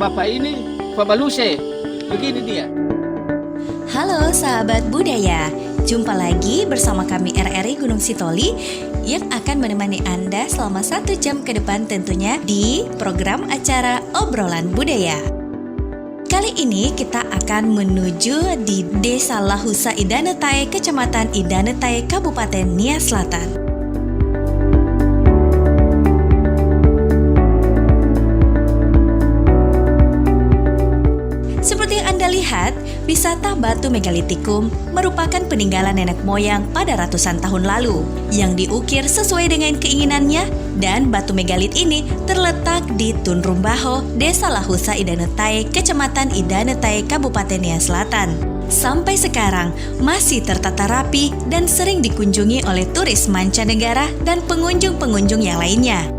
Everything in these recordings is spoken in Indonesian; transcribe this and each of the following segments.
Bapak ini Fabaluse. Begini dia. Halo sahabat budaya, jumpa lagi bersama kami RRI Gunung Sitoli yang akan menemani Anda selama 1 jam ke depan tentunya di program acara Obrolan Budaya. Kali ini kita akan menuju di Desa Lahusa Idanetae, Kecamatan Idanetae, Kabupaten Nias Selatan. Seperti yang Anda lihat, wisata Batu Megalitikum merupakan peninggalan nenek moyang pada ratusan tahun lalu yang diukir sesuai dengan keinginannya, dan batu megalit ini terletak di Tunrumbaho, Desa Lahusa Idanetae, Kecamatan Idanetae, Kabupaten Nias Selatan. Sampai sekarang masih tertata rapi dan sering dikunjungi oleh turis mancanegara dan pengunjung-pengunjung yang lainnya.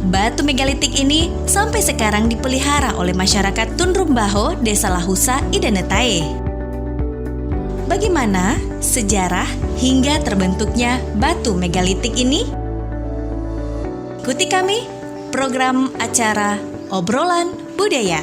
Batu megalitik ini sampai sekarang dipelihara oleh masyarakat Tunrumbaho, Desa Lahusa Idanetae. Bagaimana sejarah hingga terbentuknya batu megalitik ini? Ikuti kami, program acara Obrolan Budaya.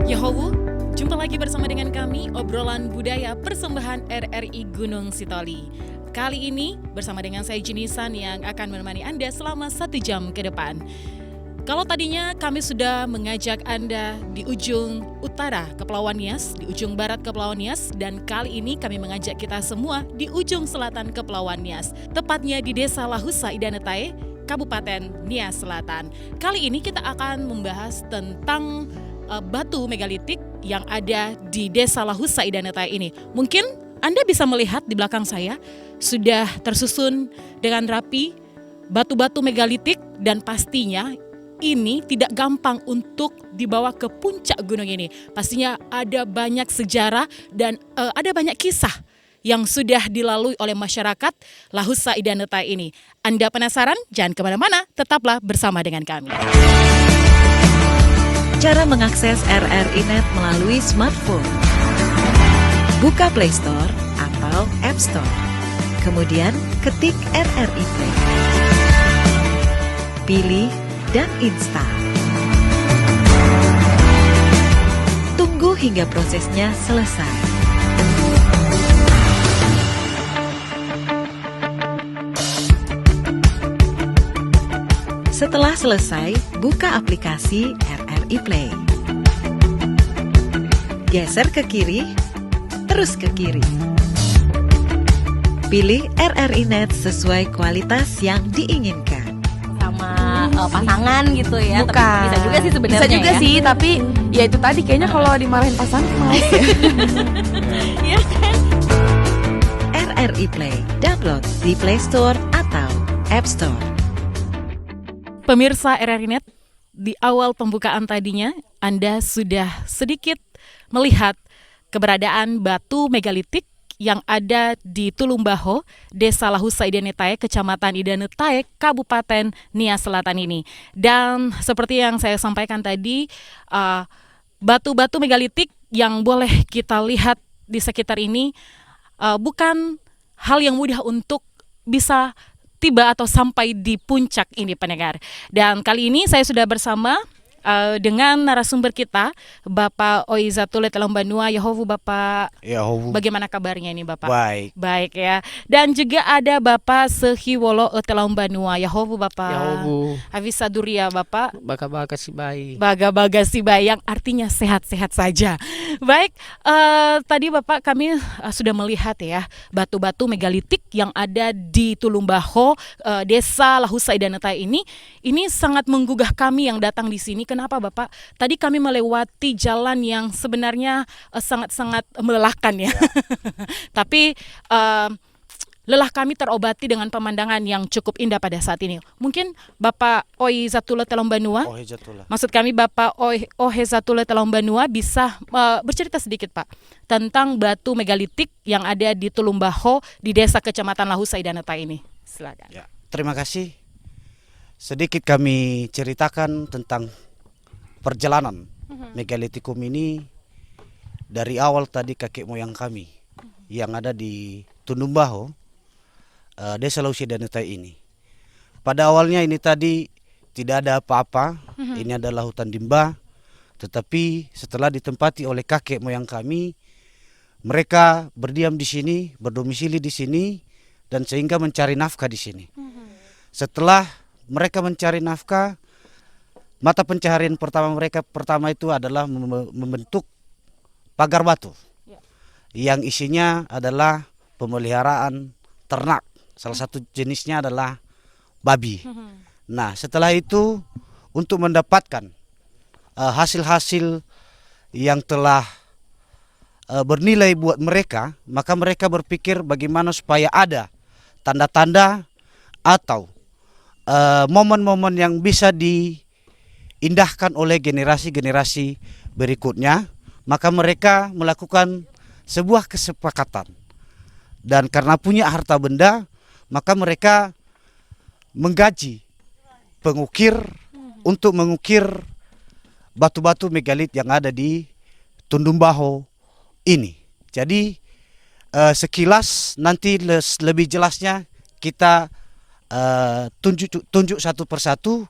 Yohowu, jumpa lagi bersama dengan kami Obrolan Budaya Persembahan RRI Gunung Sitoli. Kali ini bersama dengan saya Jenisan yang akan menemani Anda selama 1 jam ke depan. Kalau tadinya kami sudah mengajak Anda di ujung utara Kepulauan Nias, di ujung barat Kepulauan Nias, dan kali ini kami mengajak kita semua di ujung selatan Kepulauan Nias, tepatnya di Desa Lahusa Idanetae, Kabupaten Nias Selatan. Kali ini kita akan membahas tentang batu megalitik yang ada di Desa Lahusa Idanetae ini. Mungkin Anda bisa melihat di belakang saya sudah tersusun dengan rapi batu-batu megalitik, dan pastinya ini tidak gampang untuk dibawa ke puncak gunung ini. Pastinya ada banyak sejarah dan ada banyak kisah yang sudah dilalui oleh masyarakat Lahusa Idanetae ini. Anda penasaran? Jangan kemana-mana, tetaplah bersama dengan kami. Cara mengakses RRI Net melalui smartphone. Buka Play Store atau App Store. Kemudian ketik RRI Play. Pilih dan install. Tunggu hingga prosesnya selesai. Setelah selesai, buka aplikasi RRI Play. Geser ke kiri, terus ke kiri. Pilih RRI Net sesuai kualitas yang diinginkan. Sama pasangan gitu ya. Bukan. Tapi bisa juga sih sebenarnya. Bisa juga ya. sih, tapi ya itu tadi kayaknya kalau dimarahin pasangan males ya. Iya kan? RRI Play, download di Play Store atau App Store. Pemirsa RRI Net, di awal pembukaan tadinya Anda sudah sedikit melihat keberadaan batu megalitik yang ada di Tulumbaho, Desa Lahusa Idanetae, Kecamatan Idanetae, Kabupaten Nias Selatan ini. Dan seperti yang saya sampaikan tadi, batu-batu megalitik yang boleh kita lihat di sekitar ini bukan hal yang mudah untuk bisa tiba atau sampai di puncak ini, pendengar. Dan kali ini saya sudah bersama dengan narasumber kita, Bapak Oizatule Telombanua. Yahowu Bapak. Yahowu. Bagaimana kabarnya ini Bapak? Baik. Baik ya. Dan juga ada Bapak Sehiwolo Telombanua. Yahowu Bapak. Yahowu. Avisa Duria Bapak. Baga-baga si bayi. Baga-baga si bayi, yang artinya sehat-sehat saja. Baik, tadi Bapak kami sudah melihat ya batu-batu megalitik yang ada di Tulumbaho, Desa Lahusa Idanetae ini sangat menggugah kami yang datang di sini. Kenapa Bapak? Tadi kami melewati jalan yang sebenarnya sangat-sangat melelahkan ya. Tapi lelah kami terobati dengan pemandangan yang cukup indah pada saat ini. Mungkin Bapak Oizatule Telombanua, maksud kami Bapak Oizatule Telombanua bisa bercerita sedikit Pak tentang batu megalitik yang ada di Tulumbaho di Desa Kecamatan Lahusa Idanetae ini. Silakan. Ya, terima kasih. Sedikit kami ceritakan tentang perjalanan megalitikum ini dari awal tadi kakek moyang kami yang ada di Tundumbaho, Desa Lausi Danutai ini. Pada awalnya ini tadi tidak ada apa-apa, ini adalah hutan dimba, tetapi setelah ditempati oleh kakek moyang kami, mereka berdiam di sini, berdomisili di sini, dan sehingga mencari nafkah di sini. Setelah mereka mencari nafkah, mata pencaharian pertama itu adalah membentuk pagar batu yang isinya adalah pemeliharaan ternak. Salah satu jenisnya adalah babi. Nah, setelah itu untuk mendapatkan hasil-hasil yang telah bernilai buat mereka, maka mereka berpikir bagaimana supaya ada tanda-tanda atau momen-momen yang bisa diindahkan oleh generasi-generasi berikutnya. Maka mereka melakukan sebuah kesepakatan, dan karena punya harta benda, maka mereka menggaji pengukir untuk mengukir batu-batu megalit yang ada di Tundumbaho ini. Jadi sekilas nanti lebih jelasnya kita tunjuk satu persatu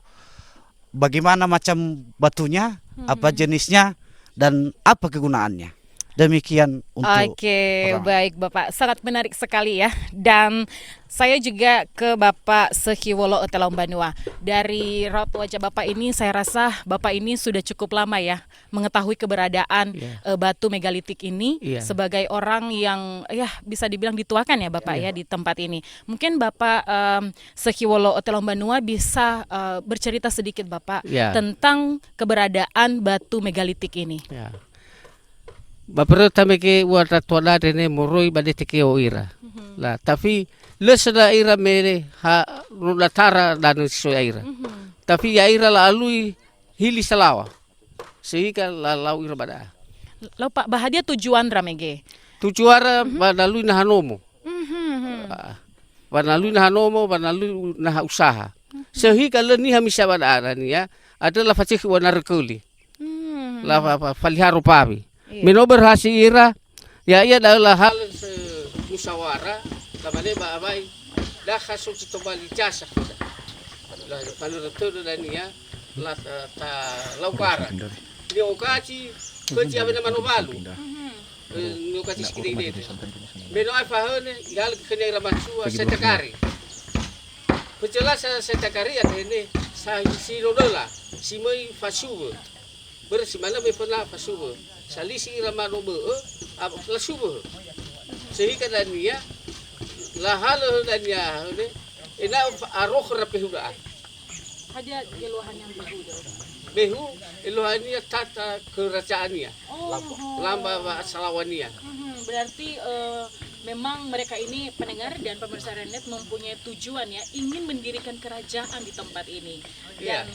bagaimana macam batunya, apa jenisnya, dan apa kegunaannya. Demikian untuk Oke, baik Bapak, sangat menarik sekali ya. Dan saya juga ke Bapak Sehiwolo Otelombanua. Dari raut wajah Bapak ini, saya rasa Bapak ini sudah cukup lama ya mengetahui keberadaan batu megalitik ini sebagai orang yang ya bisa dibilang dituakan ya Bapak ya di tempat ini. Mungkin Bapak Sehiwolo Otelombanua bisa bercerita sedikit Bapak tentang keberadaan batu megalitik ini. Bapak tambah ke warna tuana dene moroi badete ke oira. Lah tapi lesada ira mere ha rulatara dan soira. Tapi ya ira lalu hili salawa. Sehingga lalau ira bada. Lalu Pak Bahadia tujuan ramege. Tujuara badalu na hanomo. Badalu na hanomo, badalu na usaha. Sehingga leni hamisa bada ni ya adalah facik wana rekuli. Lah faliharo pabi. Mino berhasil ira, ya ia adalah hal musyawarah, tamane babai, dah kasut itu balik jasa. Lah kalau itu dan ya, lah ta laukara. Dia okaci, kerja apa nama nomalu. Dia okaci sekali ini. Mino apa hone, gal kena ramasua setekari. Penjelas setekari ada ini, si rodola, si mai fasuwe. Bersimana bepena fasuwe. Salisi irama nobe lasubo sehingga dan dia lahalo dan ya ina aroh rapehuda Ada eluhan yang behu eluhannya tata kerajaannya lamba salawania. Berarti memang mereka ini pendengar dan pemirsa Renet mempunyai tujuan ya, ingin mendirikan kerajaan di tempat ini. Dan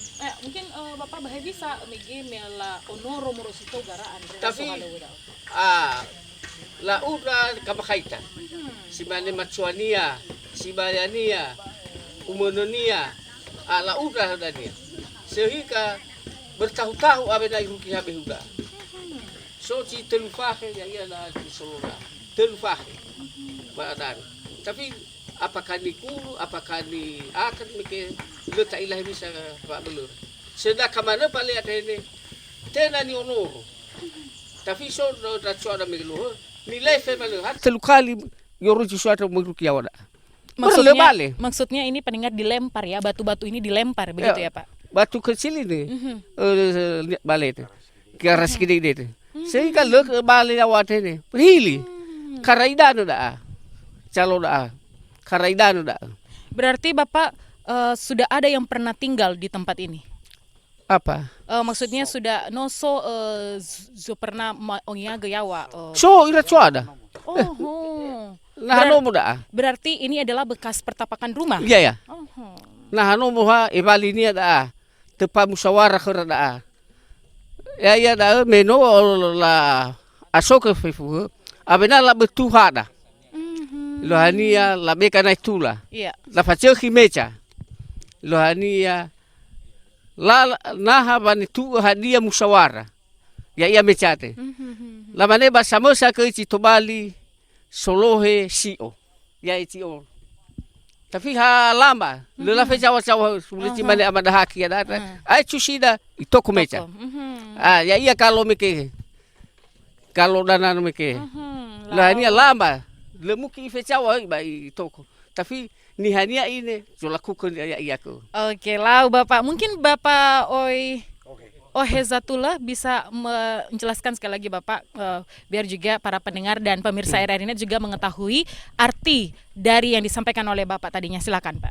mungkin Bapak Bahaya bisa mela onoro morosito garaan. Tapi la uda kamakaita. Si mane machuania, si bayania, umononia, la uda dania. Sehingga bertahu-tahu apa yang ruki habehuda. So ci telufahe ya ialah disolora. Telufahe. Badan. Tapi apakah dikulu, apakah di akan mikir letak ilahi bisa Pak Belur. Sedang mana paling ada ini tena ni onoro. Tapi so da ada miluh nilai family hat telukali yoru sesuatu meruki awada. Maksudnya ini pendengar dilempar ya, batu-batu ini dilempar begitu ya Pak. Batu kecil ini balik itu. Keras gede itu. Sehingga lek balik awat ini. Hili. Karaidano dah. Calo dah. Karaidano dah. Berarti Bapak sudah ada yang pernah tinggal di tempat ini? Apa? Maksudnya sudah noso pernah ongia gayawa. So ira ada. Nah muda. Berarti ini adalah bekas pertapakan rumah. Iya ya. Nah muha ibali ini ada. Tepa musyawarah kerada. Ya dah meno la asok fifu. Abena la betuhada. Lohania la mekana itula. Iya. La facil kimecha. Lohania la naha bani tu hadia musyawarah. Ya ia mecate. Lamane ba samosa ke Citobali, Solohe, Sio. Ya Itio. Tapi lama, lula fe jawa sulit mane amada haki ada. Ai chusida ito kumecha. Ya ia kalau meke. Kalau danan meke. Lah ini lama. Lemuki fe jawa ba itoko. Tapi nihania ini jolakukan ya iyaku. Oke, lau Bapak. Mungkin Bapak Ohezatullah bisa menjelaskan sekali lagi Bapak, biar juga para pendengar dan pemirsa RRI Net juga mengetahui arti dari yang disampaikan oleh Bapak tadinya. Silakan Pak.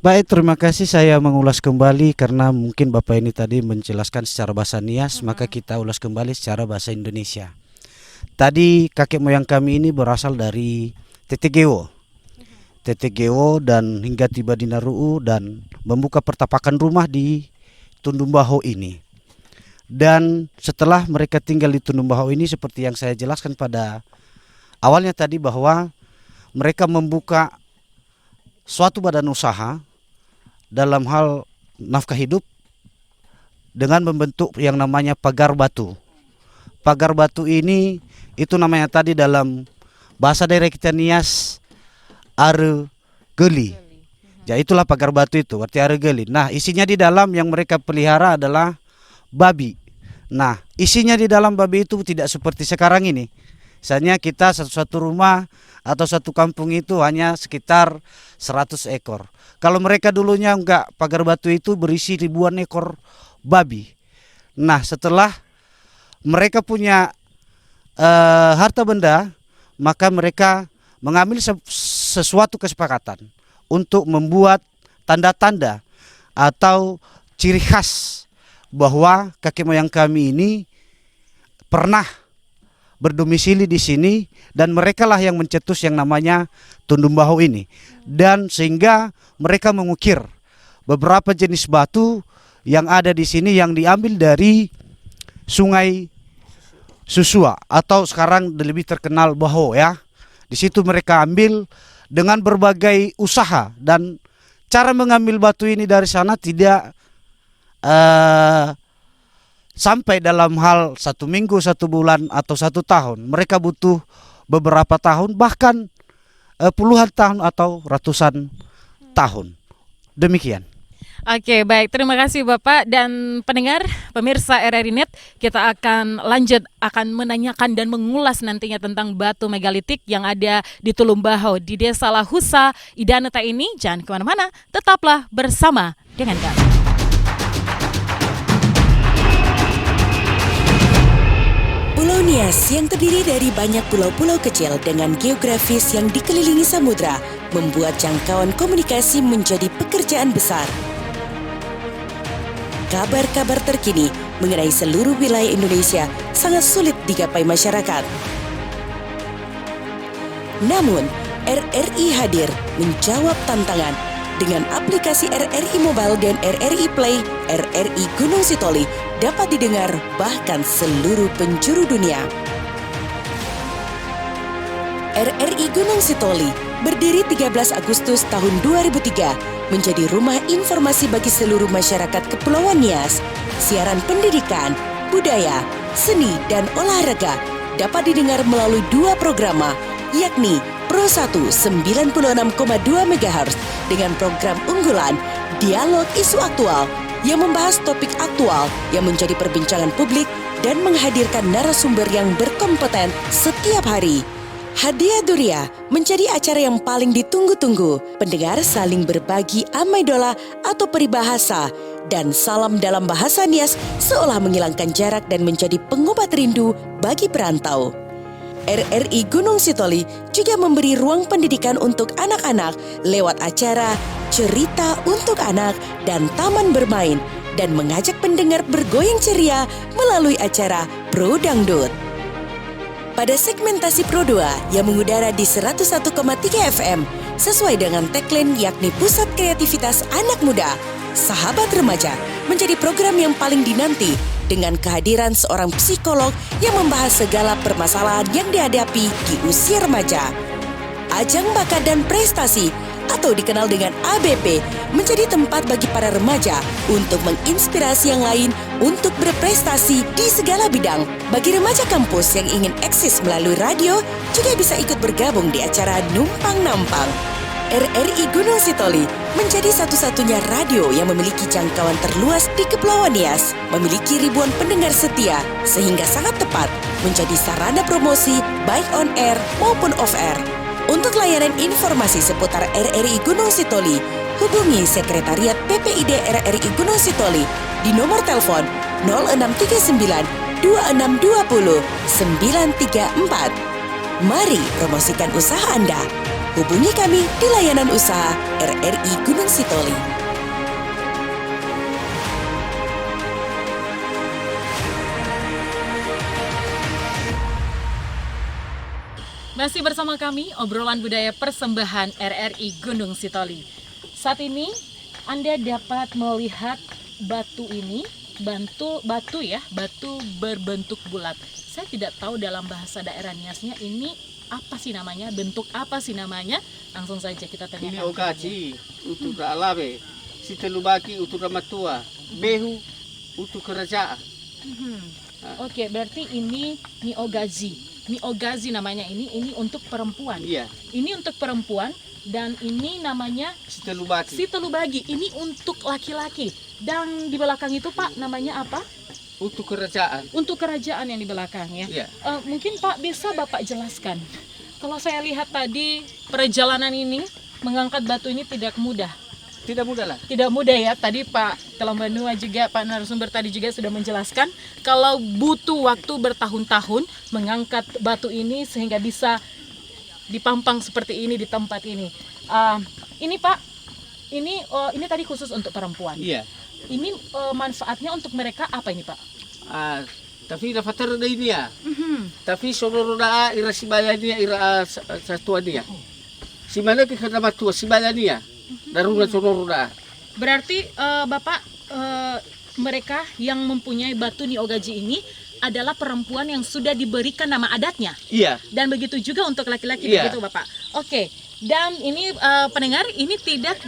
Baik, terima kasih saya mengulas kembali karena mungkin Bapak ini tadi menjelaskan secara bahasa Nias, maka kita ulas kembali secara bahasa Indonesia. Tadi kakek moyang kami ini berasal dari Tetegeo. Tetegeo dan hingga tiba di Naruu dan membuka pertapakan rumah di Tundumbaho ini. Dan setelah mereka tinggal di Tundumbaho ini seperti yang saya jelaskan pada awalnya tadi bahwa mereka membuka suatu badan usaha dalam hal nafkah hidup dengan membentuk yang namanya pagar batu. Pagar batu ini itu namanya tadi dalam bahasa daerah kita Nias are geli. Ya itulah pagar batu itu, arti are geli. Nah isinya di dalam yang mereka pelihara adalah babi. Nah isinya di dalam babi itu tidak seperti sekarang ini. Misalnya kita satu rumah atau satu kampung itu hanya sekitar 100 ekor. Kalau mereka dulunya enggak, pagar batu itu berisi ribuan ekor babi. Nah setelah mereka punya harta benda, maka mereka mengambil sesuatu kesepakatan untuk membuat tanda-tanda atau ciri khas bahwa kakek moyang kami ini pernah berdomisili di sini dan mereka lah yang mencetus yang namanya Tundumbaho ini. Dan sehingga mereka mengukir beberapa jenis batu yang ada di sini yang diambil dari Sungai Susua atau sekarang lebih terkenal Baho ya. Di situ mereka ambil dengan berbagai usaha dan cara mengambil batu ini dari sana tidak sampai dalam hal 1 minggu, 1 bulan atau 1 tahun. Mereka butuh beberapa tahun bahkan puluhan tahun atau ratusan tahun. Demikian. Oke, baik. Terima kasih Bapak dan pendengar pemirsa RRI Net. Kita akan lanjut, akan menanyakan dan mengulas nantinya tentang batu megalitik yang ada di Tulumbaho, di Desa Lahusa, Idaneta ini. Jangan kemana-mana, tetaplah bersama dengan kami. Pulau Nias yang terdiri dari banyak pulau-pulau kecil dengan geografis yang dikelilingi samudra membuat jangkauan komunikasi menjadi pekerjaan besar. Kabar-kabar terkini mengenai seluruh wilayah Indonesia sangat sulit digapai masyarakat. Namun, RRI hadir menjawab tantangan dengan aplikasi RRI Mobile dan RRI Play. RRI Gunung Sitoli dapat didengar bahkan seluruh penjuru dunia. RRI Gunung Sitoli berdiri 13 Agustus tahun 2003 menjadi rumah informasi bagi seluruh masyarakat Kepulauan Nias. Siaran pendidikan, budaya, seni, dan olahraga dapat didengar melalui 2 programa, yakni Pro 1 96,2 MHz dengan program unggulan Dialog Isu Aktual yang membahas topik aktual yang menjadi perbincangan publik dan menghadirkan narasumber yang berkompeten setiap hari. Hadiah Duria menjadi acara yang paling ditunggu-tunggu. Pendengar saling berbagi amai dola atau peribahasa dan salam dalam bahasa Nias seolah menghilangkan jarak dan menjadi pengobat rindu bagi perantau. RRI Gunung Sitoli juga memberi ruang pendidikan untuk anak-anak lewat acara Cerita untuk Anak dan Taman Bermain dan mengajak pendengar bergoyang ceria melalui acara Pro Dangdut. Pada segmentasi Pro 2 yang mengudara di 101,3 FM sesuai dengan tagline yakni Pusat Kreativitas Anak Muda, Sahabat Remaja menjadi program yang paling dinanti dengan kehadiran seorang psikolog yang membahas segala permasalahan yang dihadapi di usia remaja. Ajang Bakat dan Prestasi atau dikenal dengan ABP menjadi tempat bagi para remaja untuk menginspirasi yang lain untuk berprestasi di segala bidang. Bagi remaja kampus yang ingin eksis melalui radio, juga bisa ikut bergabung di acara Numpang Nampang. RRI Gunung Sitoli menjadi satu-satunya radio yang memiliki jangkauan terluas di Kepulauan Nias, memiliki ribuan pendengar setia, sehingga sangat tepat menjadi sarana promosi baik on air maupun off air. Untuk layanan informasi seputar RRI Gunung Sitoli, hubungi Sekretariat PPID RRI Gunung Sitoli di nomor telepon 0639 2620 934. Mari promosikan usaha Anda. Hubungi kami di layanan usaha RRI Gunung Sitoli. Masih bersama kami, obrolan budaya persembahan RRI Gunung Sitoli. Saat ini Anda dapat melihat batu ini, batu berbentuk bulat. Saya tidak tahu dalam bahasa daerah Niasnya ini apa sih namanya, bentuk apa sih namanya. Langsung saja kita tanyakan. Ini ogaji, untuk alabe, Sitelubagi untuk ramatua, behu untuk kerajaan. Oke, berarti ini niogazi. Niogazi namanya ini untuk perempuan. Iya. Ini untuk perempuan dan ini namanya Sitelubagi. Sitelubagi. Ini untuk laki-laki. Dan di belakang itu Pak namanya apa? Untuk kerajaan. Untuk kerajaan yang di belakang ya. Iya. Mungkin Pak bisa Bapak jelaskan. Kalau saya lihat tadi perjalanan ini mengangkat batu ini tidak mudah. Tidak mudah lah. Tidak mudah ya. Tadi Pak Kelambanua juga Pak narasumber tadi juga sudah menjelaskan kalau butuh waktu bertahun-tahun mengangkat batu ini sehingga bisa dipampang seperti ini di tempat ini. Ini Pak, ini tadi khusus untuk perempuan. Iya. Ini manfaatnya untuk mereka apa ini Pak? Tapi dapat na ini ya. Tapi sonoro na ira sibaya niya ira satuan niya. Si mana ke kada matua sibaya niya. Daruna sonoro na. Berarti Bapak mereka yang mempunyai batu niogaji ini adalah perempuan yang sudah diberikan nama adatnya. Iya. Dan begitu juga untuk laki-laki begitu Bapak. Oke. Dan ini pendengar ini tidak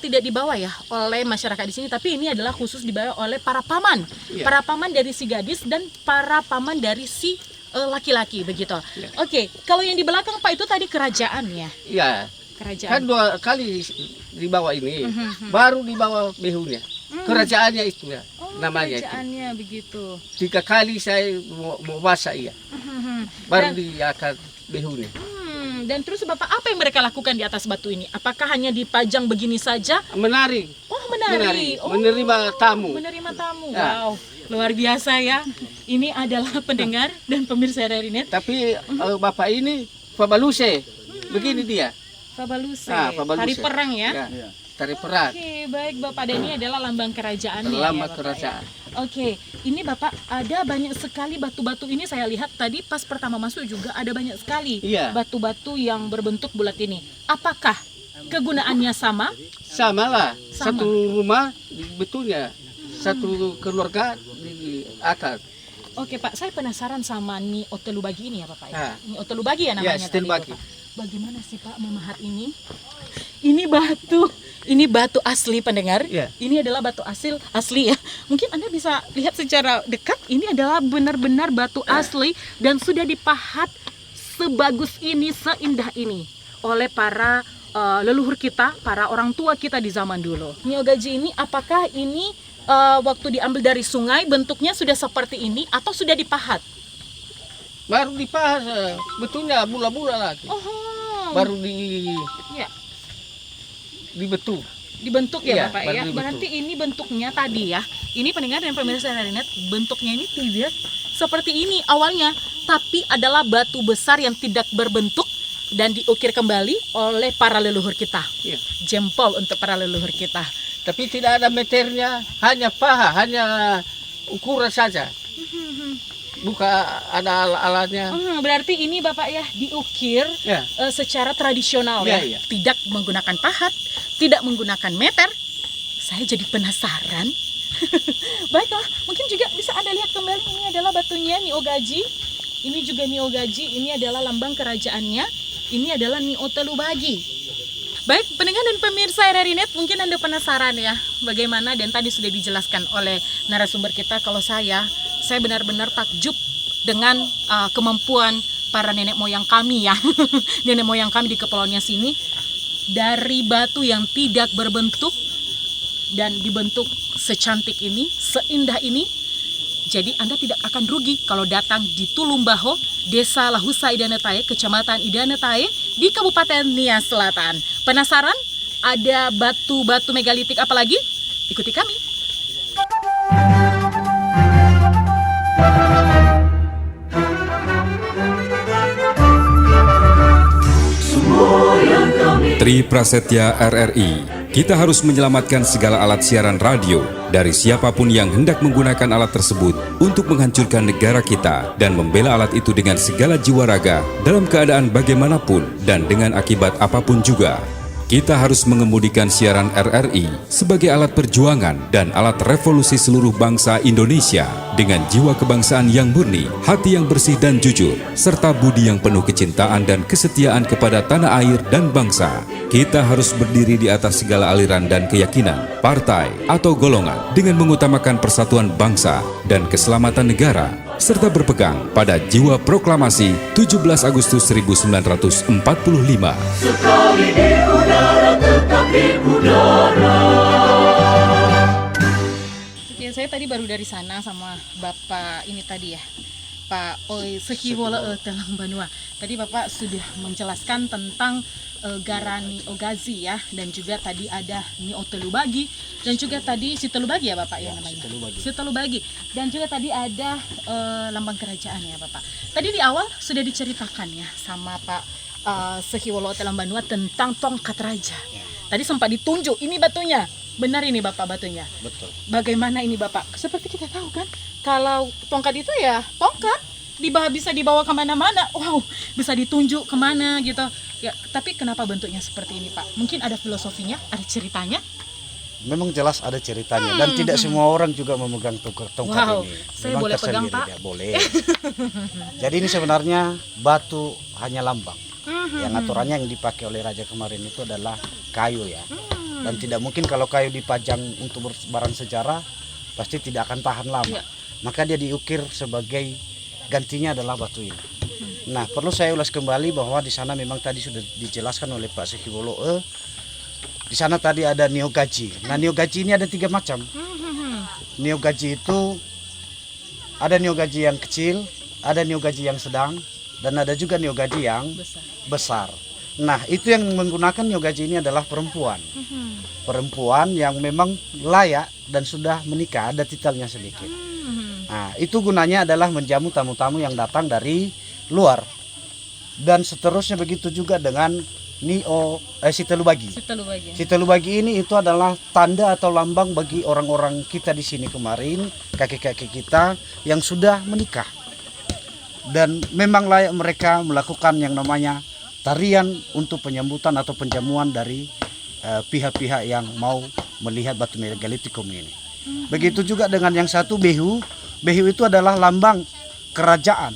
tidak dibawa ya oleh masyarakat di sini, tapi ini adalah khusus dibawa oleh para paman. Iya. Para paman dari si gadis dan para paman dari si laki-laki begitu. Iya. Oke, kalau yang di belakang Pak itu tadi kerajaan ya. Iya. Kerajaan. Kan 2 kali dibawa ini, baru dibawa behunya. Kerajaannya itu ya, namanya itu. Kerajaannya begitu. 3 kali saya mau baca iya. Baru diangkat behunya. Dan terus Bapak apa yang mereka lakukan di atas batu ini? Apakah hanya dipajang begini saja? Menari. Oh, menari. Oh, menerima tamu. Menerima tamu. Ya. Wow, luar biasa ya. Ini adalah pendengar dan pemirsa RRI Net. Tapi Bapak ini Fabaluse. Begini dia. Fabaluse. Fabaluse. Tari perang ya. Ya. Tari perang. Oke, baik Bapak. Dan ini adalah lambang kerajaannya. Lambang ya, Bapak, kerajaan. ya. Oke, ini Bapak ada banyak sekali batu-batu ini saya lihat tadi pas pertama masuk juga ada banyak sekali batu-batu yang berbentuk bulat ini. Apakah kegunaannya sama? Sama lah. Sama. Satu rumah betulnya. Satu keluarga diangkat. Oke Pak, saya penasaran sama Ni Otelubagi ini ya Bapak ya. Ah. Ni Otelubagi ya namanya. Ya, tadi Stelubagi. Bapak. Bagaimana sih Pak memahat ini? Ini batu asli pendengar. Ya. Ini adalah batu asli ya. Mungkin Anda bisa lihat secara dekat. Ini adalah benar-benar batu asli dan sudah dipahat sebagus ini, seindah ini oleh para leluhur kita, para orang tua kita di zaman dulu. Niogaji ini apakah ini waktu diambil dari sungai bentuknya sudah seperti ini atau sudah dipahat? Baru dipahat. Betulnya bula-bula lagi. Oh. Baru dibentuk. Dibentuk ya Iya, Bapak baru ya. dibentuk. Berarti ini bentuknya tadi ya. Ini pendengar dan pemirsa RRI Net, bentuknya ini tidak seperti ini awalnya, tapi adalah batu besar yang tidak berbentuk dan diukir kembali oleh para leluhur kita. Iya. Jempol untuk para leluhur kita. Tapi tidak ada meternya, hanya paha, hanya ukuran saja. Bukan ada alatnya. Berarti ini Bapak ya diukir Ya. secara tradisional ya. Ya. Tidak menggunakan pahat, tidak menggunakan meter. Saya jadi penasaran. Baiklah, mungkin juga bisa Anda lihat kembali, ini adalah batunya niogaji. Ini juga niogaji, ini adalah lambang kerajaannya. Ini adalah Ni Otelubagi. Baik, pendengar dan pemirsa RRI Net, mungkin Anda penasaran ya bagaimana, dan tadi sudah dijelaskan oleh narasumber kita. Kalau saya benar-benar takjub dengan kemampuan para nenek moyang kami ya. Nenek moyang kami di kepulauannya sini, dari batu yang tidak berbentuk dan dibentuk secantik ini, seindah ini. Jadi Anda tidak akan rugi kalau datang di Tulumbaho, Desa Lahusa Idanetahe, Kecamatan Idanetahe di Kabupaten Nias Selatan. Penasaran ada batu-batu megalitik apa lagi? Ikuti kami. Tri Prasetya RRI. Kita harus menyelamatkan segala alat siaran radio dari siapapun yang hendak menggunakan alat tersebut untuk menghancurkan negara kita dan membela alat itu dengan segala jiwa raga dalam keadaan bagaimanapun dan dengan akibat apapun juga. Kita harus mengemudikan siaran RRI sebagai alat perjuangan dan alat revolusi seluruh bangsa Indonesia dengan jiwa kebangsaan yang murni, hati yang bersih dan jujur, serta budi yang penuh kecintaan dan kesetiaan kepada tanah air dan bangsa. Kita harus berdiri di atas segala aliran dan keyakinan, partai atau golongan dengan mengutamakan persatuan bangsa dan keselamatan negara, serta berpegang pada jiwa proklamasi 17 Agustus 1945. Sekali di udara, tetap di udara. Ya, saya tadi baru dari sana sama Bapak ini tadi ya, Pak Oi Sehiwola Telang Banua. Tadi Bapak sudah menjelaskan tentang Garani Ogazi ya, dan juga tadi ada Ni Otelubagi, dan juga tadi Sitelubagi ya Bapak ya namanya. Sitelubagi. Dan juga tadi ada lambang kerajaan ya Bapak. Tadi di awal sudah diceritakan ya sama Pak Sehiwolo Telang Banua tentang tongkat raja. Tadi sempat ditunjuk ini batunya. Benar ini Bapak batunya? Betul. Bagaimana ini Bapak? Seperti kita tahu kan, kalau tongkat itu ya tongkat, bisa dibawa kemana-mana. Wow, bisa ditunjuk kemana gitu. Ya, tapi kenapa bentuknya seperti ini Pak? Mungkin ada filosofinya, ada ceritanya? Memang jelas ada ceritanya, dan tidak semua orang juga memegang tongkat Wow, ini. saya Memang boleh pegang Pak? Ya, boleh. Jadi ini sebenarnya batu hanya lambang. Yang aturannya yang dipakai oleh raja kemarin itu adalah kayu ya. Dan tidak mungkin kalau kayu dipajang untuk barang sejarah pasti tidak akan tahan lama. Maka dia diukir sebagai gantinya adalah batu ini. Nah, perlu saya ulas kembali bahwa di sana memang tadi sudah dijelaskan oleh Pak Sehiwolo. Di sana tadi ada niogaji. Nah, niogaji ini ada 3 macam. Niogaji itu ada niogaji yang kecil, ada niogaji yang sedang, dan ada juga niogaji yang besar. Nah, itu yang menggunakan niogaji ini adalah perempuan. Perempuan yang memang layak dan sudah menikah, ada titelnya sedikit. Nah, itu gunanya adalah menjamu tamu-tamu yang datang dari luar. Dan seterusnya begitu juga dengan Sitelubagi. Sitelubagi ini itu adalah tanda atau lambang bagi orang-orang kita di sini kemarin, kakek-kakek kita yang sudah menikah. Dan memang layak mereka melakukan yang namanya tarian untuk penyambutan atau penjamuan dari pihak-pihak yang mau melihat batu megalitikum ini. Begitu juga dengan yang satu behu. Behu itu adalah lambang kerajaan.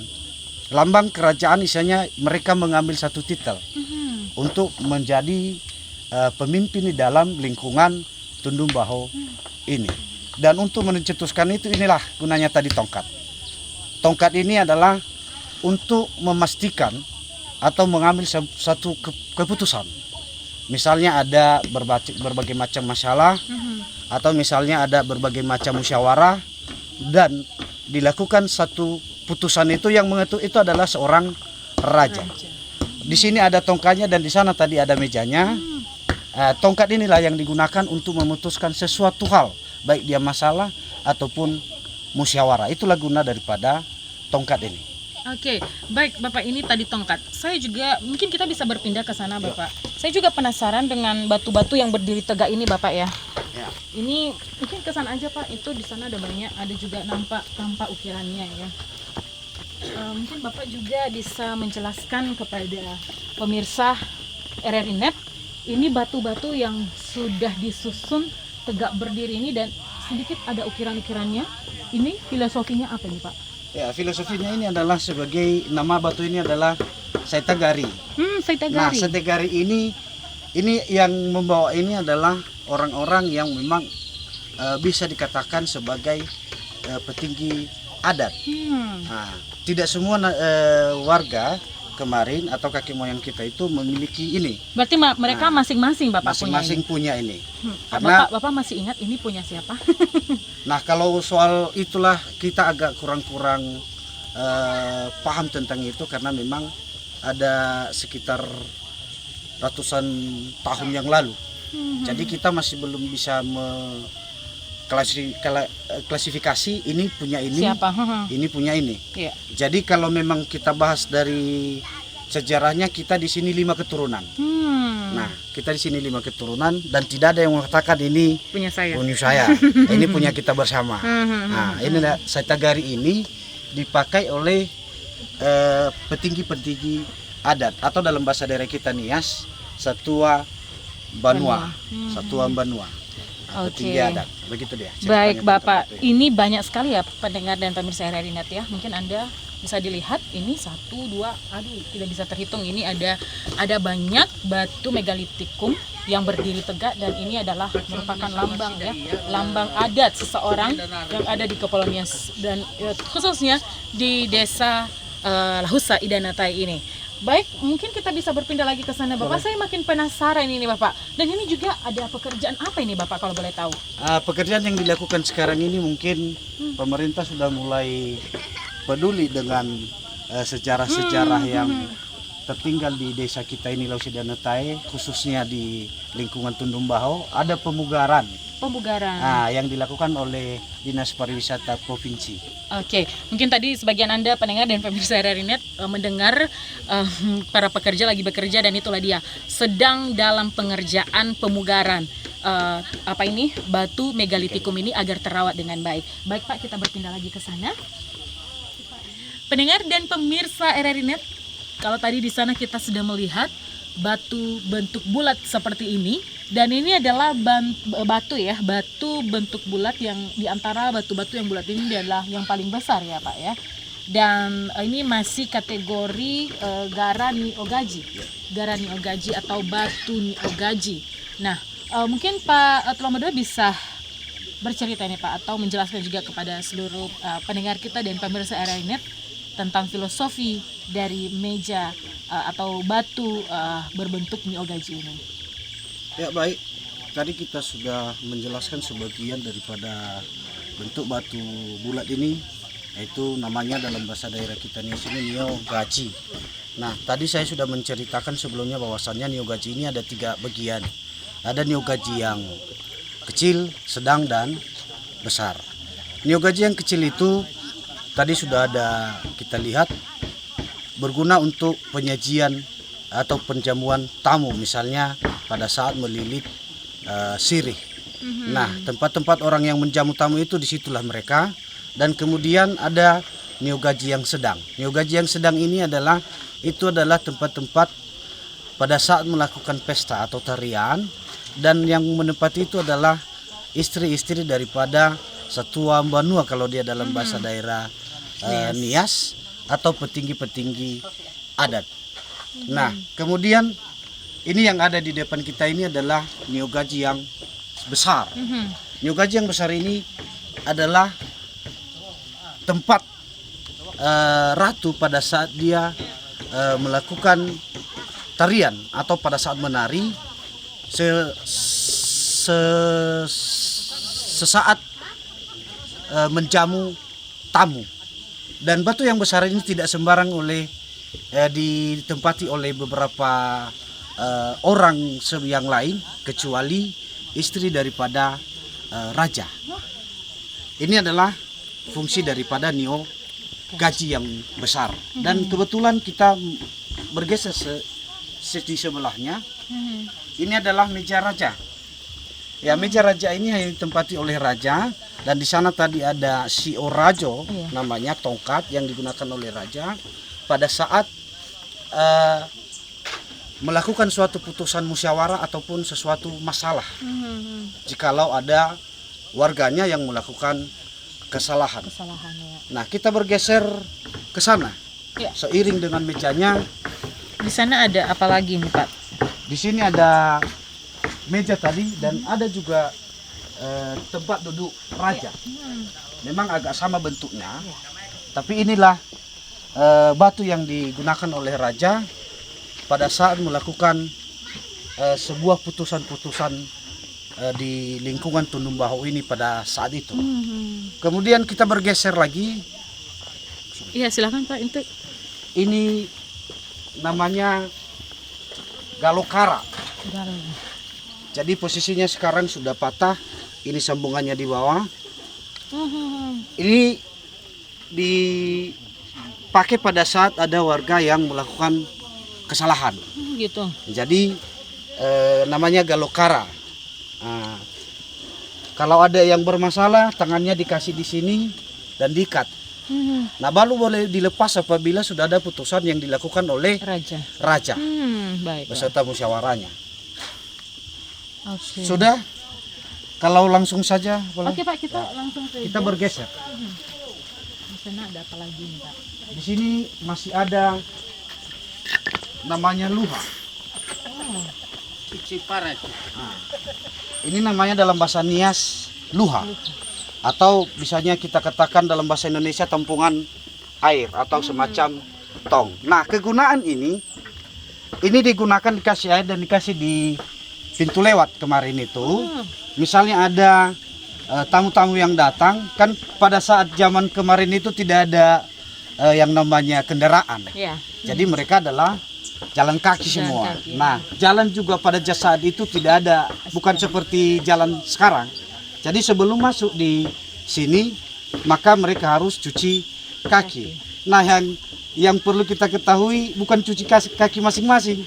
Lambang kerajaan isinya mereka mengambil satu titel untuk menjadi pemimpin di dalam lingkungan Tulumbaho ini. Dan untuk mencetuskan itu, inilah gunanya tadi tongkat. Tongkat ini adalah untuk memastikan atau mengambil satu keputusan. Misalnya ada berbagai macam masalah, atau misalnya ada berbagai macam musyawarah, dan dilakukan satu putusan itu yang mengetuk itu adalah seorang raja. Di sini ada tongkatnya dan di sana tadi ada mejanya. Tongkat inilah yang digunakan untuk memutuskan sesuatu hal, baik dia masalah ataupun musyawarah. Itulah guna daripada tongkat ini. Oke, baik Bapak, ini tadi tongkat. Saya juga, mungkin kita bisa berpindah ke sana Bapak. Saya juga penasaran dengan batu-batu yang berdiri tegak ini Bapak ya. Ini mungkin kesan aja Pak, itu di sana ada banyak, ada juga nampak ukirannya ya. Mungkin Bapak juga bisa menjelaskan kepada pemirsa RRI Net, ini batu-batu yang sudah disusun tegak berdiri ini dan sedikit ada ukiran-ukirannya. Ini filosofinya apa ini Pak? Ya, filosofinya ini adalah sebagai nama batu ini adalah Saitagari. Saitagari. Nah, Saitagari ini Ini yang membawa ini adalah orang-orang yang memang bisa dikatakan sebagai petinggi adat. Nah, tidak semua warga kemarin atau kakek moyang kita itu memiliki ini. Berarti mereka masing-masing Bapak masing-masing punya ini. Karena Bapak masih ingat ini punya siapa? Nah, kalau soal itulah kita agak kurang-kurang paham tentang itu karena memang ada sekitar ratusan tahun yang lalu. Jadi kita masih belum bisa klasifikasi ini punya ini, siapa? Ini punya ini. Iya. Jadi kalau memang kita bahas dari sejarahnya kita di sini 5 keturunan. Nah, kita di sini 5 keturunan dan tidak ada yang mengatakan ini punya saya. Ini punya kita bersama. Nah, ini Saitagari ini dipakai oleh petinggi-petinggi adat atau dalam bahasa daerah kita Nias, Satua Banua. Satua Banua. Petinggi adat. Begitu dia. Baik Bapak, ini banyak sekali ya pendengar dan pemirsa RRI Net ya. Mungkin Anda bisa dilihat ini 1, 2, tidak bisa terhitung. Ini ada banyak batu megalitikum yang berdiri tegak dan ini adalah merupakan lambang ya, lambang adat seseorang yang ada di Kepulauan Nias dan khususnya di desa Lahusa Idanatai ini. Baik, mungkin kita bisa berpindah lagi ke sana Bapak. Saya makin penasaran ini Bapak. Dan ini juga ada pekerjaan apa ini Bapak kalau boleh tahu? Pekerjaan yang dilakukan sekarang ini mungkin pemerintah sudah mulai peduli dengan sejarah-sejarah yang tertinggal di desa kita ini Lahusa Idanatai, khususnya di lingkungan Tundung Baho. Ada pemugaran. Yang dilakukan oleh Dinas Pariwisata Provinsi. Oke, mungkin tadi sebagian Anda pendengar dan pemirsa RRI Net mendengar para pekerja lagi bekerja dan itulah dia sedang dalam pengerjaan pemugaran batu megalitikum ini agar terawat dengan baik. Baik Pak, kita berpindah lagi ke sana. Pendengar dan pemirsa RRI Net, kalau tadi di sana kita sudah melihat batu bentuk bulat seperti ini dan ini adalah batu bentuk bulat yang diantara batu-batu yang bulat ini adalah yang paling besar ya Pak ya. Dan ini masih kategori Gara Niogaji atau batu Niogaji. Nah, mungkin Pak Tulomodo bisa bercerita nih Pak atau menjelaskan juga kepada seluruh pendengar kita dan pemirsa RRI Net tentang filosofi dari meja atau batu berbentuk Niogaji ini. Ya baik, tadi kita sudah menjelaskan sebagian daripada bentuk batu bulat ini, yaitu namanya dalam bahasa daerah kita di sini Niogaji. Nah, tadi saya sudah menceritakan sebelumnya bahwasannya Niogaji ini ada 3 bagian. Ada Niogaji yang kecil, sedang, dan besar. Niogaji yang kecil itu tadi sudah ada kita lihat berguna untuk penyajian atau penjamuan tamu, misalnya pada saat melilit sirih. Nah, tempat-tempat orang yang menjamu tamu itu disitulah mereka. Dan kemudian ada Niogaji yang sedang. Niogaji yang sedang ini adalah tempat-tempat pada saat melakukan pesta atau tarian, dan yang menempati itu adalah istri-istri daripada Satua Banua kalau dia dalam bahasa daerah Nias atau petinggi-petinggi adat. Nah, kemudian ini yang ada di depan kita ini adalah Niogaji yang besar. Niogaji yang besar ini adalah tempat ratu pada saat dia melakukan tarian atau pada saat menari sesaat menjamu tamu. Dan batu yang besar ini tidak sembarang ditempati oleh beberapa orang yang lain kecuali istri daripada raja. Ini adalah fungsi daripada Niogaji yang besar. Dan kebetulan kita bergeser di sebelahnya. Ini adalah meja raja. Ya, meja raja ini hanya ditempati oleh raja, dan di sana tadi ada siorajo, namanya tongkat yang digunakan oleh raja pada saat melakukan suatu putusan musyawarah ataupun sesuatu masalah. Jikalau ada warganya yang melakukan kesalahan. Nah, kita bergeser ke sana. Seiring dengan mejanya. Di sana ada apa lagi nih Pak? Di sini ada meja tadi dan ada juga tempat duduk raja. Memang agak sama bentuknya, tapi inilah batu yang digunakan oleh raja pada saat melakukan sebuah putusan-putusan di lingkungan Tundung Bahu ini pada saat itu. Kemudian kita bergeser lagi. Iya, silakan Pak. Ini namanya galokara. Jadi posisinya sekarang sudah patah. Ini sambungannya di bawah. Ini dipakai pada saat ada warga yang melakukan kesalahan. Gitu. Jadi namanya galokara. Nah, kalau ada yang bermasalah, tangannya dikasih di sini dan diikat. Nah, baru boleh dilepas apabila sudah ada putusan yang dilakukan oleh raja. Baik. Beserta musyawarahnya. Okay. Sudah? Kalau langsung saja boleh? Oke Pak, kita langsung saja. Kita bergeser. Di sana ada apa lagi nih Pak? Di sini masih ada namanya luha. Ini namanya dalam bahasa Nias luha. Atau bisanya kita katakan dalam bahasa Indonesia tampungan air atau semacam tong. Nah, kegunaan ini digunakan dikasih air dan dikasih di pintu lewat kemarin itu. Misalnya ada tamu-tamu yang datang, kan pada saat zaman kemarin itu tidak ada yang namanya kendaraan. Jadi mereka adalah jalan kaki semua. Nah, jalan juga pada saat itu tidak ada, bukan seperti jalan sekarang. Jadi sebelum masuk di sini, maka mereka harus cuci kaki. Nah, yang perlu kita ketahui bukan cuci kaki masing-masing,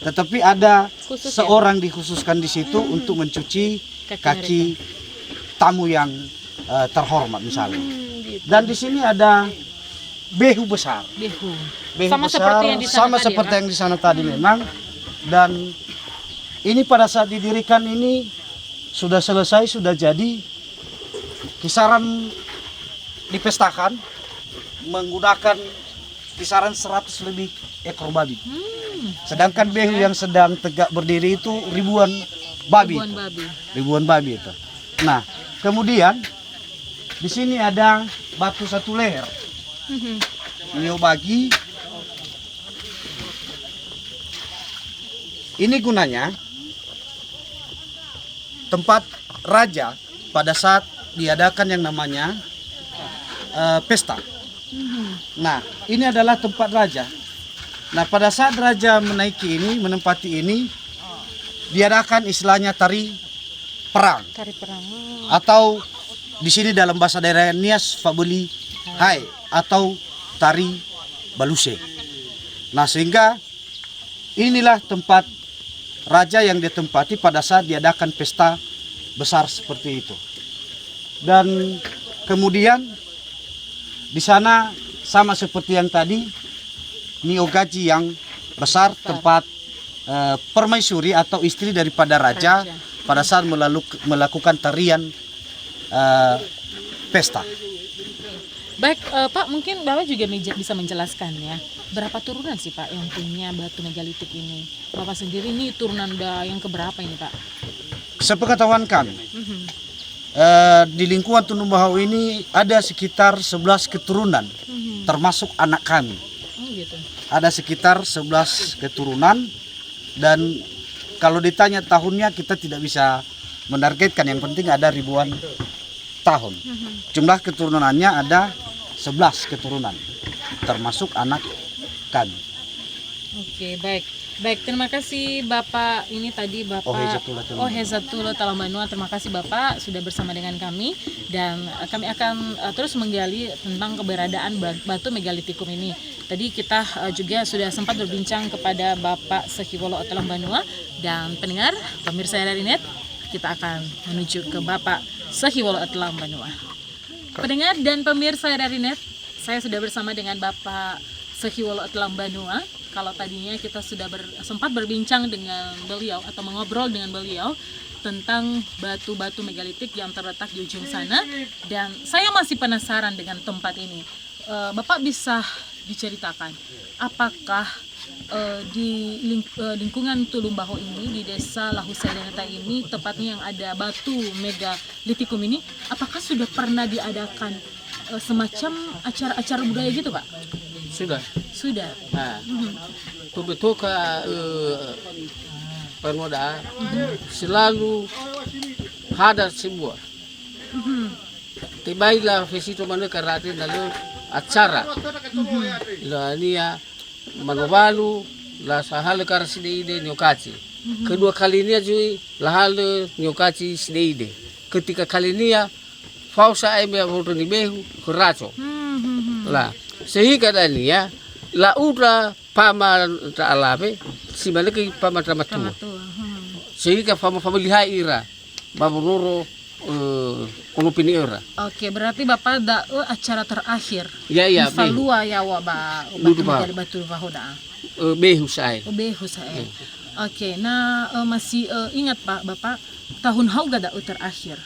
tetapi ada seorang dikhususkan di situ untuk mencuci kaki tamu yang terhormat misalnya. Dan di sini ada behu besar. Behu sama besar, seperti yang di sana sama tadi, seperti yang di sana tadi memang. Dan ini pada saat didirikan ini sudah selesai, sudah jadi. Kisaran dipestakan menggunakan kisaran 100 lebih ekor babi. Sedangkan behu yang sedang tegak berdiri itu ribuan babi itu. Nah, kemudian di sini ada batu satu leher. Ini bagi. Ini gunanya tempat raja pada saat diadakan yang namanya pesta. Nah, ini adalah tempat raja. Nah, pada saat raja menaiki ini, menempati ini, diadakan istilahnya tari perang. Atau di sini dalam bahasa daerah Nias Fabuli Hai atau tari baluse. Nah, sehingga inilah tempat raja yang ditempati pada saat diadakan pesta besar seperti itu. Dan kemudian di sana sama seperti yang tadi, niogaji yang besar, tempat permaisuri atau istri daripada raja pada saat melakukan tarian pesta. Baik, Pak, mungkin Bapak juga bisa menjelaskan ya, berapa turunan sih Pak yang punya batu megalitik ini? Bapak sendiri ini turunan yang keberapa ini Pak? Sepengetahuan kami, di lingkungan Tundung Bahu ini ada sekitar 11 keturunan, termasuk anak kami. Gitu. Ada sekitar 11 keturunan, dan kalau ditanya tahunnya kita tidak bisa menargetkan, yang penting ada ribuan tahun. Jumlah keturunannya ada 11 keturunan, termasuk anak kami. Oke, baik. Baik, terima kasih Bapak. Ini tadi Bapak Hezatullah Talambanua. Terima kasih Bapak sudah bersama dengan kami, dan kami akan terus menggali tentang keberadaan batu megalitikum ini. Tadi kita juga sudah sempat berbincang kepada Bapak Sehiwolo Talambanua, dan pendengar pemirsa RRI.net, kita akan menuju ke Bapak Sehiwolo Talambanua. Pendengar dan pemirsa RRI.net, saya sudah bersama dengan Bapak Sehiwolo Talambanua. Kalau tadinya kita sudah sempat berbincang dengan beliau atau mengobrol dengan beliau tentang batu-batu megalitik yang terletak di ujung sana, dan saya masih penasaran dengan tempat ini. Bapak bisa diceritakan, apakah di lingkungan Tulung Baho ini, di desa Lahusaineta ini, tepatnya yang ada batu megalitikum ini, apakah sudah pernah diadakan semacam acara-acara budaya gitu, Pak? Sudah. Nah, betul ke pemuda selalu ada sebuah. Tibailah fesito mana karatin lalu acara. Ini Manobalu la sahale kar sideide nyokaci. Kedua kalinya juga lahale nyokaci sideide. Ketika kalinya fausa eme horoni behu keraco. Lah sehingga dania la utra pama taalabe si mana ke pama tamatua. Sehingga fama lihai ira babunuro kono piniora. Oke, berarti Bapak ada acara terakhir. Iya. Falua ya wa batu bahoda. Behu saya. Behu saya. Oke, nah masih ingat Pak Bapak tahun hau gada terakhir.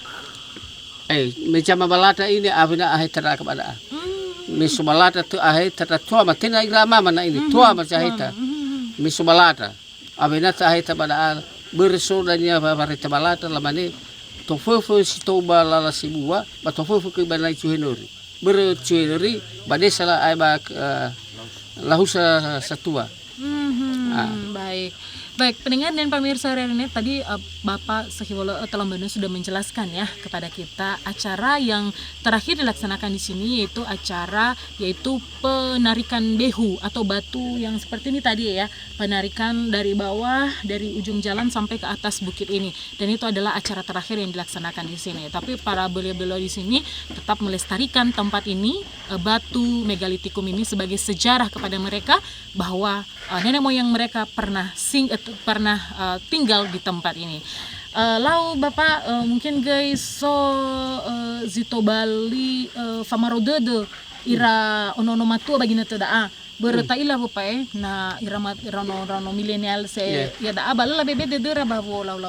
Macam balata ini abina ahe tera kepada. Misubalata tu ahe tera tua matina irama mana ini tua macam hita. Misubalata abina ahe pada bersodanya barita balata lamane tofofo si toba lala sibua ba tofofo ke banai cuhenori bercuhenori badesala ai ba lahusa satua. Baik, pendengar dan pemirsa RRI tadi Bapak Sahiwolo Telambanua sudah menjelaskan ya kepada kita acara yang terakhir dilaksanakan di sini, yaitu penarikan behu atau batu yang seperti ini tadi ya, penarikan dari bawah dari ujung jalan sampai ke atas bukit ini, dan itu adalah acara terakhir yang dilaksanakan di sini. Tapi para beliau-beliau di sini tetap melestarikan tempat ini, batu megalitikum ini sebagai sejarah kepada mereka bahwa nenek moyang mereka pernah tinggal di tempat ini. Lau Bapak mungkin guys zito Bali famarodede ira ono matua bagina tada bertailah Bapak na ira rano milenial ya da abal la bebe dedera babo lau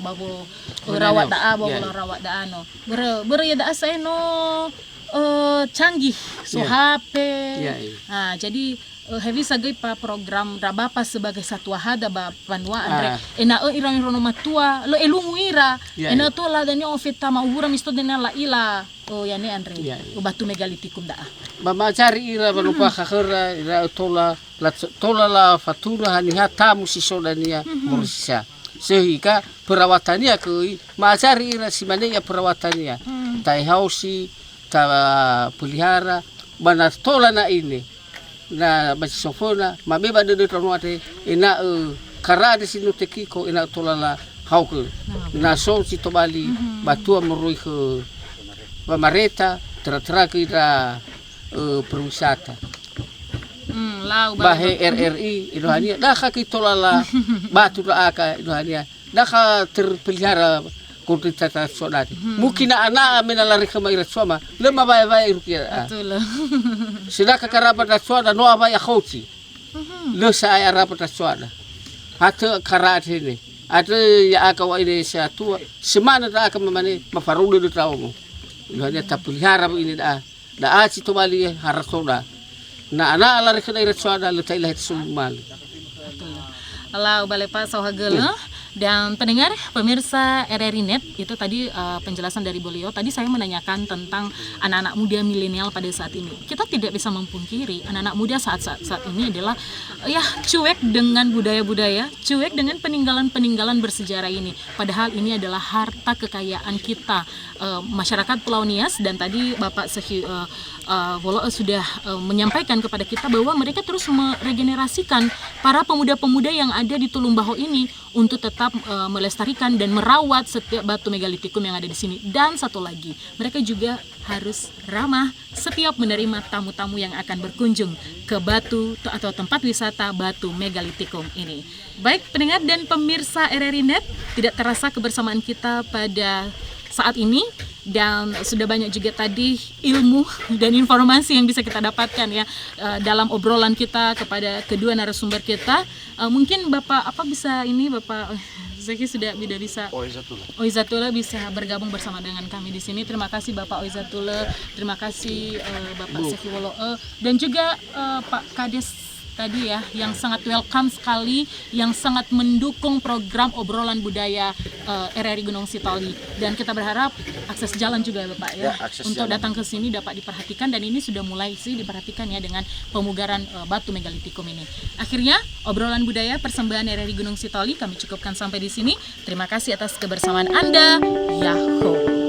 babo rawat da rawat da ano ber ya da asa no canggih so HP. Jadi heavy sagai pa program rabapa sebagai satu hada ba panwa andre ena irang rono matua lo elungu ira ena to la danyo ofita maura misto dena la ila yani andre batu megalitikum da mama cari ira berupa khakera ira tola la fatura hani hata musisodania Malaysia sehingga perawatannya ke macari ira simane ya perawatannya tai hausi ta pelihara bana tola na ini na basofona mabeba de tronoate ina kara de sinu tekiko ina tolala hauke na so si tobali batua merui ke pamareta tra ke ira perwisata bahe RRI idohania dah ki tolala batu aka idohania dah terpelihara kunti tata sonati mungkin anak menalari kemaira soma lema baya rukia sudah kekarapan suada no apa ya khouti lo saya rapat suada hata karat ini ada ya akawa ini satu semana tak akan memani mafarudu do tamu lo hanya tapelihara ini dah aci to bali harasoda na ana lari kemaira suada lo tailah sumal Allah balai Pak Sawhagel. Dan pendengar, pemirsa RRI Net, itu tadi penjelasan dari beliau. Tadi saya menanyakan tentang anak-anak muda milenial pada saat ini. Kita tidak bisa memungkiri anak-anak muda saat ini adalah ya cuek dengan budaya-budaya, cuek dengan peninggalan-peninggalan bersejarah ini. Padahal ini adalah harta kekayaan kita, masyarakat Pulau Nias. Dan tadi Bapak Wolo sudah menyampaikan kepada kita bahwa mereka terus meregenerasikan para pemuda-pemuda yang ada di Tulung Baho ini untuk tetap melestarikan dan merawat setiap batu megalitikum yang ada di sini. Dan satu lagi, mereka juga harus ramah setiap menerima tamu-tamu yang akan berkunjung ke batu atau tempat wisata batu megalitikum ini. Baik pendengar dan pemirsa RRI Net, tidak terasa kebersamaan kita pada saat ini, dan sudah banyak juga tadi ilmu dan informasi yang bisa kita dapatkan ya dalam obrolan kita kepada kedua narasumber kita. Mungkin Bapak apa bisa ini Bapak Zeki sudah bisa Oizatullah bisa bergabung bersama dengan kami di sini. Terima kasih Bapak Oizatullah, terima kasih Bapak Zeki Woloe, dan juga Pak Kades tadi ya, yang sangat welcome sekali, yang sangat mendukung program obrolan budaya RRI Gunung Sitoli. Dan kita berharap akses jalan juga Bapak ya untuk jalan datang ke sini dapat diperhatikan, dan ini sudah mulai sih diperhatikan ya dengan pemugaran batu megalitikum ini. Akhirnya obrolan budaya persembahan RRI Gunung Sitoli kami cukupkan sampai di sini. Terima kasih atas kebersamaan Anda. Yahoo.